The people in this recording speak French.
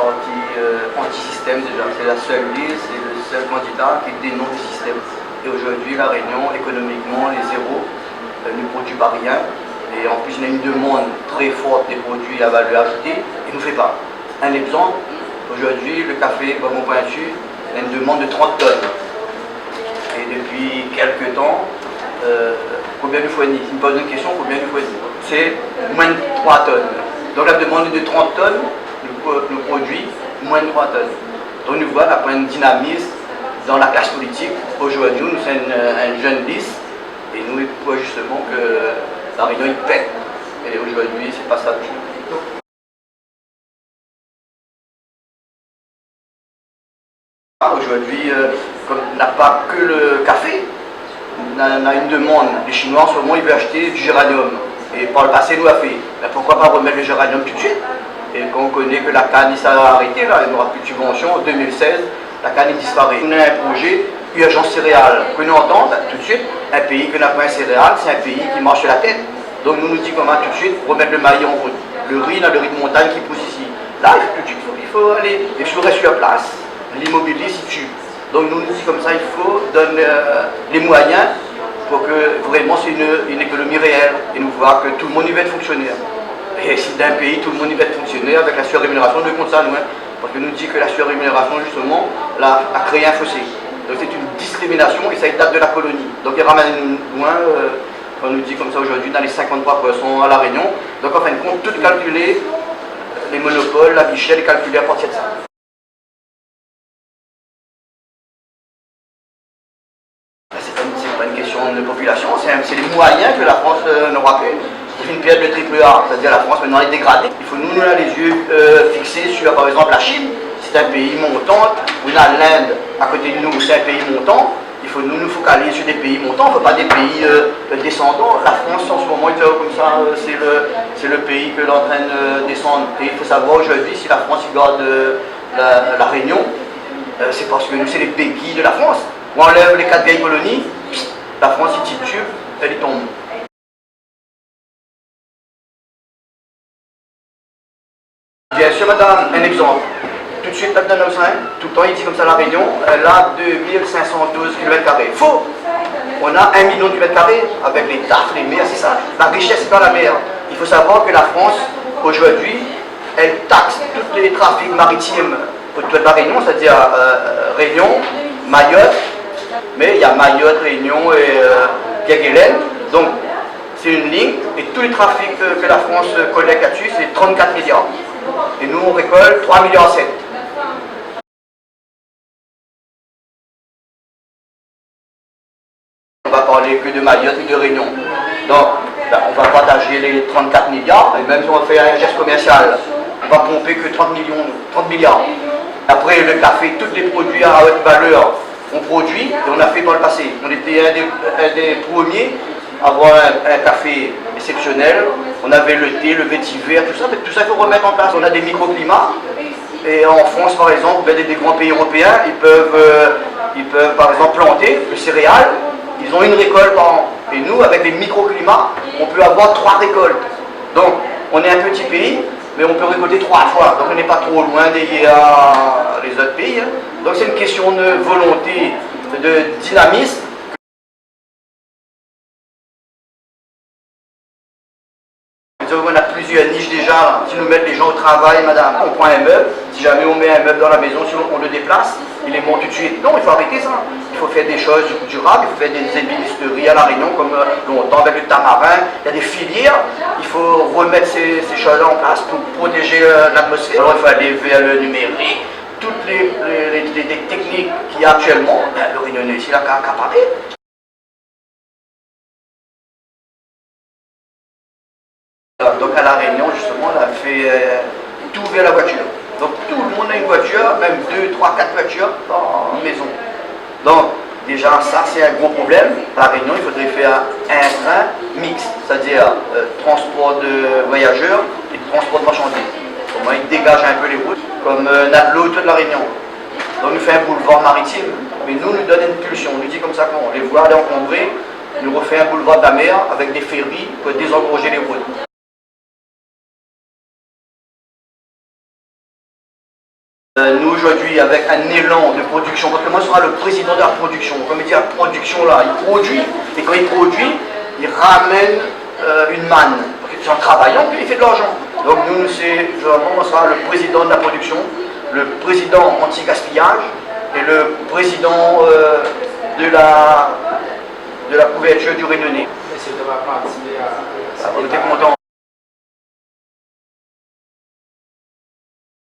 parti anti-système déjà. C'est la seule liste, c'est le seul candidat qui dénonce le système. Et aujourd'hui, La Réunion, économiquement, les zéros ne produit pas rien. Et en plus, il y a une demande très forte des produits à valeur ajoutée. Il ne nous fait pas. Un exemple, aujourd'hui, le café Bourbon Pointu a une demande de 30 tonnes. Et depuis quelques temps, combien nous fournit? Il me pose une question, combien nous fournit? C'est moins de 3 tonnes. Donc la demande est de 30 tonnes, le produit, moins de 3 tonnes. Donc nous voit un dynamisme dans la classe politique. Aujourd'hui, nous sommes une jeune liste et nous voyons justement que La Réunion il pète. Et aujourd'hui, c'est pas ça du tout. Aujourd'hui, comme on n'a pas que le café, on a une demande. Les Chinois en ce moment ils veulent acheter du géranium. Et par le passé, nous a fait. Mais pourquoi pas remettre le géranium tout de suite? Et quand on connaît que la canne s'est arrêtée, là, il n'y aura plus de subvention. En 2016, la canne disparaît. On a un projet urgence céréales. Que nous entendons tout de suite, un pays qui n'a pas un céréales, c'est un pays qui marche sur la tête. Donc nous dit comment tout de suite remettre le maïs en route. Le riz, là, le riz de montagne qui pousse ici. Là, tout de suite, il faut aller. Et si on reste sur place, l'immobilier s'y tue. Donc nous dit comme ça, il faut donner les moyens pour que vraiment c'est une économie réelle et nous voir que tout le monde y va être fonctionnaire. Et si d'un pays tout le monde y va être fonctionnaire avec la surrémunération, nous compte ça loin. Parce que nous dit que la surrémunération justement a créé un fossé. Donc c'est une discrimination et ça date de la colonie. Donc il ramène loin, on nous dit comme ça aujourd'hui dans les 53% à La Réunion. Donc en fin de compte, tout calculer, les monopoles, la vie chère est calculée à partir de ça. C'est pas une question de population, c'est les moyens que la France n'aura plus. C'est une période de triple A, c'est-à-dire la France maintenant est dégradée. Il faut nous a les yeux fixés sur par exemple la Chine, c'est un pays montant, on a l'Inde à côté de nous, c'est un pays montant. Il faut nous focaliser sur des pays montants, il ne faut pas des pays descendants. La France en ce moment est comme ça, c'est le pays que l'on est en train de descendre. Et il faut savoir aujourd'hui si la France garde la Réunion, c'est parce que nous c'est les béquilles de la France. On enlève les 4 vieilles colonies, la France il titube, elle y tombe. Bien sûr madame, un exemple. Tout de suite, là dans tout le temps il dit comme ça La Réunion, elle a 2512 km². Faux! On a 1 million de km² avec les tafs, les mers, c'est ça. La richesse est dans la mer. Il faut savoir que la France, aujourd'hui, elle taxe tous les trafics maritimes autour de La Réunion, c'est-à-dire Réunion, Mayotte, mais il y a Mayotte, Réunion et Kerguelen. Donc c'est une ligne et tous les trafics que la France collecte là-dessus, c'est 34 milliards. Et nous on récolte 3,7 milliards. On va parler que de Mayotte et de Réunion. Donc on va partager les 34 milliards et même si on fait un geste commercial, on va pomper que 30 milliards. Après le café, tous les produits à haute valeur, on produit et on a fait dans le passé. On était un des premiers à avoir un café exceptionnel. On avait le thé, le vétiver, tout ça, mais tout ça il faut remettre en place. On a des microclimats. Et en France par exemple, des grands pays européens, ils peuvent par exemple planter le céréales. Ils ont une récolte par an. Et nous, avec les microclimats, on peut avoir 3 récoltes. Donc, on est un petit pays, mais on peut récolter 3 fois. Donc, on n'est pas trop loin des autres pays. Hein. Donc, c'est une question de volonté, de dynamisme. On a plusieurs niches déjà. Si nous mettons les gens au travail, madame, on prend un meuble. Si jamais on met un meuble dans la maison, si on le déplace, il est monte tout de suite. Non, il faut arrêter ça. Il faut faire des choses durables, il faut faire des ébénisteries à La Réunion, comme longtemps avec le tamarin. Il y a des filières. Il faut remettre ces choses-là en place pour protéger l'atmosphère. Alors il faut aller vers le numérique. Toutes les techniques qu'il y a actuellement, le Réunionnais ici, il a qu'à accaparer. Donc à La Réunion, justement, on a fait tout vers la voiture. Donc tout le monde a une voiture, même 2, 3, 4 voitures dans la maison. Donc déjà ça c'est un gros problème. À La Réunion, il faudrait faire un train mixte, c'est-à-dire transport de voyageurs et transport de marchandises. Comment il dégage un peu les routes, comme l'eau autour de La Réunion. Donc nous fait un boulevard maritime, mais nous donne une pulsion. On nous dit comme ça qu'on les voit aller encombrer, nous refait un boulevard de la mer avec des ferries pour désengorger les routes. aujourd'hui avec un élan de production, parce que moi, sera le président de la production. Comme il dit, la production, là, il produit, et quand il produit, il ramène une manne. C'est en travaillant qu'il fait de l'argent. Donc nous, on sera le président de la production, le président anti-gaspillage et le président de la couverture du Rhénonais. Monsieur de ma partie, on était content.